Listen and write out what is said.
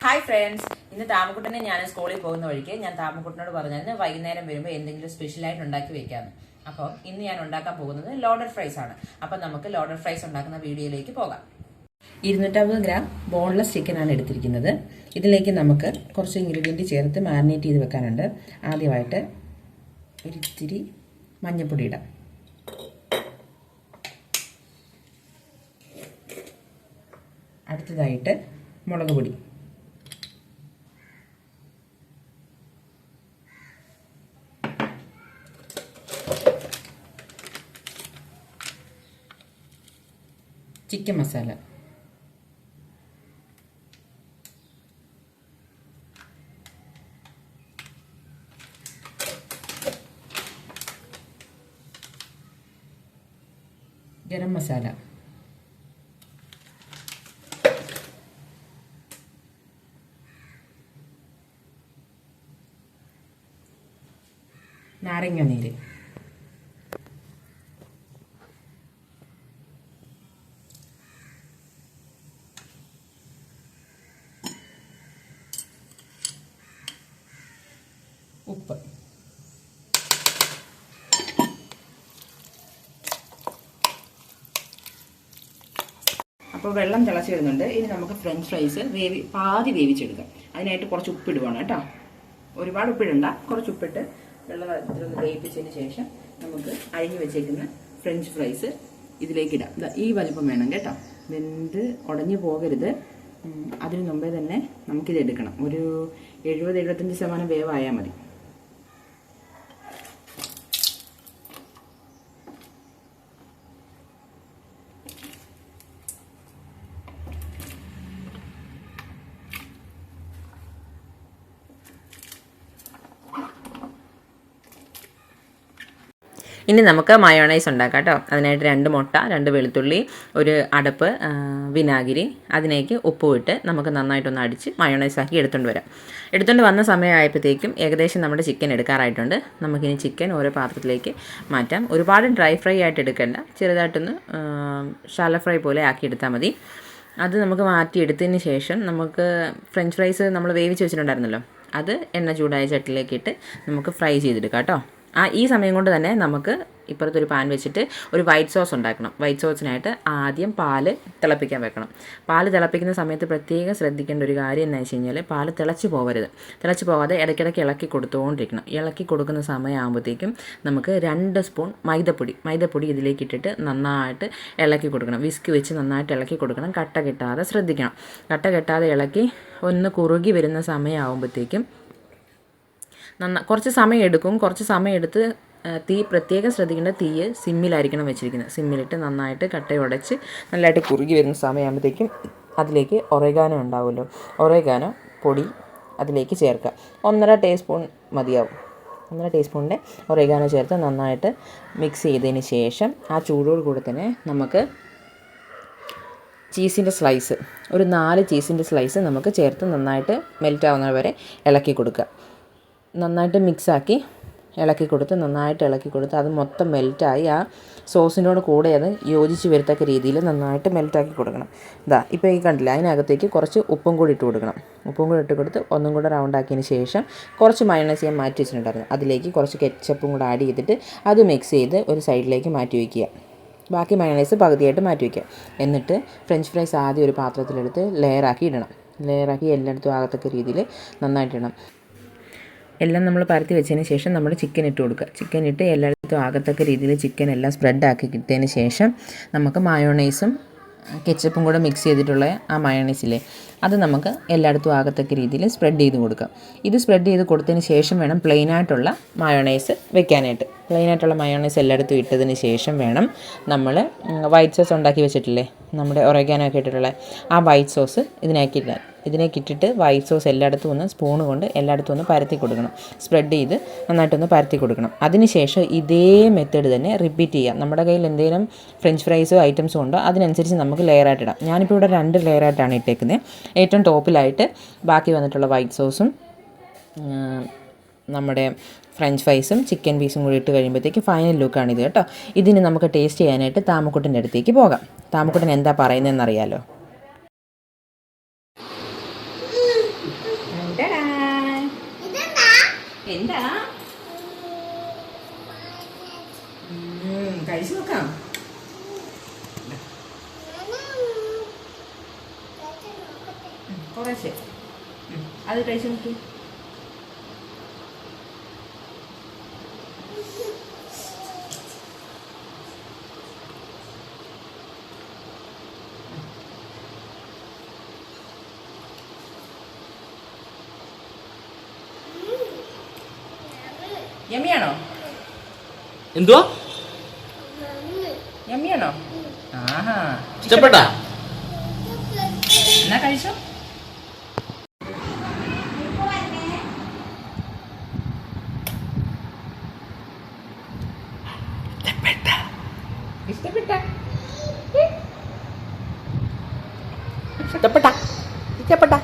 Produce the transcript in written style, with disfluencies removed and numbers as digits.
Hi friends, ഇന്ന് താമക്കുട്ടനെ ഞാൻ സ്കൂളിൽ പോകുന്ന വഴിക്ക് ഞാൻ താമക്കുട്ടനോട് പറഞ്ഞായിരുന്നു വൈകുന്നേരം വരുമ്പോൾ എന്തെങ്കിലും സ്പെഷ്യലായിട്ട് ഉണ്ടാക്കി വെക്കാമെന്ന്. അപ്പോൾ ഇന്ന് ഞാൻ ഉണ്ടാക്കാൻ പോകുന്നത് ലോഡഡ് ഫ്രൈസ് ആണ്. അപ്പം നമുക്ക് ലോഡഡ് ഫ്രൈസ് ഉണ്ടാക്കുന്ന വീഡിയോയിലേക്ക് പോകാം. 250 ഗ്രാം ബോൺലെസ് ചിക്കനാണ് എടുത്തിരിക്കുന്നത്. ഇതിലേക്ക് നമുക്ക് കുറച്ച് ഇൻഗ്രീഡിയൻറ്റ് ചേർത്ത് മാരിനേറ്റ് ചെയ്ത് വെക്കാനുണ്ട്. ആദ്യമായിട്ട് ഒരിത്തിരി മഞ്ഞൾപ്പൊടി ഇടാം. അടുത്തതായിട്ട് മുളക് പൊടി, ചിക്കൻ മസാല, ഗരം മസാല, നാരങ്ങ നീര്, ഉപ്പ്. അപ്പോൾ വെള്ളം തിളച്ച് വരുന്നുണ്ട്. ഇനി നമുക്ക് ഫ്രഞ്ച് ഫ്രൈസ് പാതി വേവിച്ചെടുക്കാം. അതിനായിട്ട് കുറച്ച് ഉപ്പിടുവാണ് കേട്ടോ. ഒരുപാട് ഉപ്പിടണ്ട, കുറച്ച് ഉപ്പിട്ട് വെള്ളം വേവിച്ചതിന് ശേഷം നമുക്ക് അരിഞ്ഞു വെച്ചേക്കുന്ന ഫ്രഞ്ച് ഫ്രൈസ് ഇതിലേക്ക് ഇടാം. ഈ വലിപ്പം വേണം കേട്ടോ, വെന്ത് ഉടഞ്ഞു പോകരുത്. അതിന് മുമ്പേ തന്നെ നമുക്കിത് എടുക്കണം. ഒരു 70-75% വേവായാൽ മതി. ഇനി നമുക്ക് മയോണൈസ് ഉണ്ടാക്കാം കേട്ടോ. അതിനായിട്ട് 2 മുട്ട, 2 വെളുത്തുള്ളി, ഒരു അടപ്പ് വിനാഗിരി, അതിലേക്ക് ഉപ്പും ഇട്ട് നമുക്ക് നന്നായിട്ടൊന്ന് അടിച്ച് മയോണൈസ് ആക്കി എടുത്തുകൊണ്ട് വരാം. എടുത്തുകൊണ്ട് വന്ന സമയമായപ്പോഴത്തേക്കും ഏകദേശം നമ്മുടെ ചിക്കൻ എടുക്കാറായിട്ടുണ്ട്. നമുക്കിനി ചിക്കൻ ഓരോ പാത്രത്തിലേക്ക് മാറ്റാം. ഒരുപാട് ഡ്രൈ ഫ്രൈ ആയിട്ട് എടുക്കേണ്ട, ചെറുതായിട്ടൊന്ന് ഷാലോ ഫ്രൈ പോലെ ആക്കി എടുത്താൽ മതി. അത് നമുക്ക് മാറ്റിയെടുത്തതിന് ശേഷം നമുക്ക് ഫ്രഞ്ച് ഫ്രൈസ് നമ്മൾ വേവിച്ച് വെച്ചിട്ടുണ്ടായിരുന്നല്ലോ, അത് എണ്ണ ചൂടായ ചട്ടിയിലേക്ക് ഇട്ട് നമുക്ക് ഫ്രൈ ചെയ്തെടുക്കാം കേട്ടോ. ഈ സമയം കൊണ്ട് തന്നെ നമുക്ക് ഇപ്പുറത്തൊരു പാൻ വെച്ചിട്ട് ഒരു വൈറ്റ് സോസ് ഉണ്ടാക്കണം. വൈറ്റ് സോസിനായിട്ട് ആദ്യം പാല് തിളപ്പിക്കാൻ വെക്കണം. പാല് തിളപ്പിക്കുന്ന സമയത്ത് പ്രത്യേകം ശ്രദ്ധിക്കേണ്ട ഒരു കാര്യം എന്ന് വെച്ച് കഴിഞ്ഞാൽ പാല് തിളച്ച് പോകരുത്. തിളച്ച് പോകാതെ ഇടയ്ക്കിടയ്ക്ക് ഇളക്കി കൊടുത്തുകൊണ്ടിരിക്കണം. ഇളക്കി കൊടുക്കുന്ന സമയമാകുമ്പോഴത്തേക്കും നമുക്ക് 2 സ്പൂൺ മൈദപ്പൊടി ഇതിലേക്ക് ഇട്ടിട്ട് നന്നായിട്ട് ഇളക്കി കൊടുക്കണം. വിസ്ക് വെച്ച് നന്നായിട്ട് ഇളക്കി കൊടുക്കണം. കട്ട കെട്ടാതെ ശ്രദ്ധിക്കണം. കട്ട കെട്ടാതെ ഇളക്കി ഒന്ന് കുറുകി വരുന്ന സമയമാകുമ്പോഴത്തേക്കും കുറച്ച് സമയം എടുക്കും. കുറച്ച് സമയം എടുത്ത് തീ പ്രത്യേകം ശ്രദ്ധിക്കേണ്ട, തീ സിമ്മിലായിരിക്കണം വെച്ചിരിക്കുന്നത്. സിമ്മിലിട്ട് നന്നായിട്ട് കട്ടയുടച്ച് നല്ലതായിട്ട് കുറുകി വരുന്ന സമയമാകുമ്പോഴത്തേക്കും അതിലേക്ക് ഒറേഗാനോ ഉണ്ടാവുമല്ലോ, ഒറേഗാനോ പൊടി അതിലേക്ക് ചേർക്കുക. 1.5 ടീസ്പൂൺ മതിയാവും. 1.5 ടീസ്പൂണിൻ്റെ ഒറേഗാനോ ചേർത്ത് നന്നായിട്ട് മിക്സ് ചെയ്തതിന് ശേഷം ആ ചൂടോട് കൂടെ തന്നെ നമുക്ക് ചീസിൻ്റെ സ്ലൈസ്, ഒരു 4 ചീസിൻ്റെ സ്ലൈസ് നമുക്ക് ചേർത്ത് നന്നായിട്ട് മെൽറ്റ് ആവുന്നത് വരെ ഇളക്കി കൊടുക്കുക. നന്നായിട്ട് മിക്സാക്കി ഇളക്കി കൊടുത്ത് അത് മൊത്തം മെൽറ്റായി ആ സോസിനോട് കൂടെ അത് യോജിച്ച് വരത്തക്ക രീതിയിൽ നന്നായിട്ട് മെൽറ്റാക്കി കൊടുക്കണം. ഇപ്പോൾ ഈ കണ്ടില്ല, അതിനകത്തേക്ക് കുറച്ച് ഉപ്പും കൂടി ഇട്ട് കൊടുക്കണം. ഉപ്പും കൂടി ഇട്ട് കൊടുത്ത് ഒന്നും കൂടെ റൗണ്ടാക്കിയതിന് ശേഷം കുറച്ച് മയോണൈസ് ഞാൻ മാറ്റി വെച്ചിട്ടുണ്ടായിരുന്നു. അതിലേക്ക് കുറച്ച് കെച്ചപ്പും കൂടെ ആഡ് ചെയ്തിട്ട് അത് മിക്സ് ചെയ്ത് ഒരു സൈഡിലേക്ക് മാറ്റി വയ്ക്കുക. ബാക്കി മയോണൈസ് പകുതിയായിട്ട് മാറ്റി വയ്ക്കുക. എന്നിട്ട് ഫ്രഞ്ച് ഫ്രൈസ് ആദ്യം ഒരു പാത്രത്തിലെടുത്ത് ലെയറാക്കി ഇടണം. ലെയറാക്കി എല്ലായിടത്തും ആകത്തക്ക രീതിയിൽ നന്നായിട്ട് ഇടണം. എല്ലാം നമ്മൾ പരത്തി വെച്ചതിന് ശേഷം നമ്മൾ ചിക്കൻ ഇട്ട് കൊടുക്കുക. ചിക്കൻ ഇട്ട് എല്ലായിടത്തും ആകത്തക്ക രീതിയിൽ ചിക്കൻ എല്ലാം സ്പ്രെഡാക്കി കിട്ടിയതിന് ശേഷം നമുക്ക് മയോണൈസും കെച്ചപ്പും കൂടെ മിക്സ് ചെയ്തിട്ടുള്ള ആ മയോണൈസിലെ അത് നമുക്ക് എല്ലായിടത്തും ആകത്തക്ക രീതിയിൽ സ്പ്രെഡ് ചെയ്ത് കൊടുക്കാം. ഇത് സ്പ്രെഡ് ചെയ്ത് കൊടുത്തതിന് ശേഷം വേണം പ്ലെയിനായിട്ടുള്ള മയോണൈസ് വെക്കാനായിട്ട്. പ്ലെയിനായിട്ടുള്ള മയോണൈസ് എല്ലായിടത്തും ഇട്ടതിന് ശേഷം വേണം നമ്മൾ വൈറ്റ് സോസ് ഉണ്ടാക്കി വെച്ചിട്ടില്ലേ, നമ്മുടെ ഒറേഗാനോ ഒക്കെ ഇട്ടിട്ടുള്ള ആ വൈറ്റ് സോസ് ഇതിനേക്ക് ഇട്ടിട്ട് വൈറ്റ് സോസ് എല്ലായിടത്തും ഒന്ന് സ്പൂണ് കൊണ്ട് എല്ലായിടത്തും ഒന്ന് പരത്തി കൊടുക്കണം. സ്പ്രെഡ് ചെയ്ത് നന്നായിട്ടൊന്ന് പരത്തി കൊടുക്കണം. അതിനുശേഷം ഇതേ മെത്തേഡ് തന്നെ റിപ്പീറ്റ് ചെയ്യാം. നമ്മുടെ കയ്യിൽ എന്തെങ്കിലും ഫ്രഞ്ച് ഫ്രൈസോ ഐറ്റംസോ ഉണ്ടോ അതിനനുസരിച്ച് നമുക്ക് ലെയറായിട്ട് ഇടാം. ഞാനിപ്പോൾ ഇവിടെ 2 ലെയറായിട്ടാണ് ഇട്ടേക്കുന്നത്. ഏറ്റവും ടോപ്പിലായിട്ട് ബാക്കി വന്നിട്ടുള്ള വൈറ്റ് സോസും നമ്മുടെ ഫ്രഞ്ച് ഫ്രൈസും ചിക്കൻ പീസും കൂടി ഇട്ട് കഴിയുമ്പോഴത്തേക്ക് ഫൈനൽ ലുക്കാണിത് കേട്ടോ. ഇതിന് നമുക്ക് ടേസ്റ്റ് ചെയ്യാനായിട്ട് താമക്കുട്ടൻ്റെ അടുത്തേക്ക് പോകാം. താമക്കുട്ടൻ എന്താ പറയുന്നതെന്നറിയാലോ. എന്താ കഴിച്ചു നോക്കാം. കുറേശ്ശെ അത് കഴിച്ചു നോക്കി. യമ്മിയാണോ? എന്തുവാ? യമ്മിയാണോ? ആഹാ, ഇഷ്ടപ്പെട്ടാ? എന്നാ കഴിച്ചോ. ഇഷ്ടപ്പെട്ട ഇഷ്ടപ്പെട്ടാ? ഇഷ്ടപ്പെട്ടാ?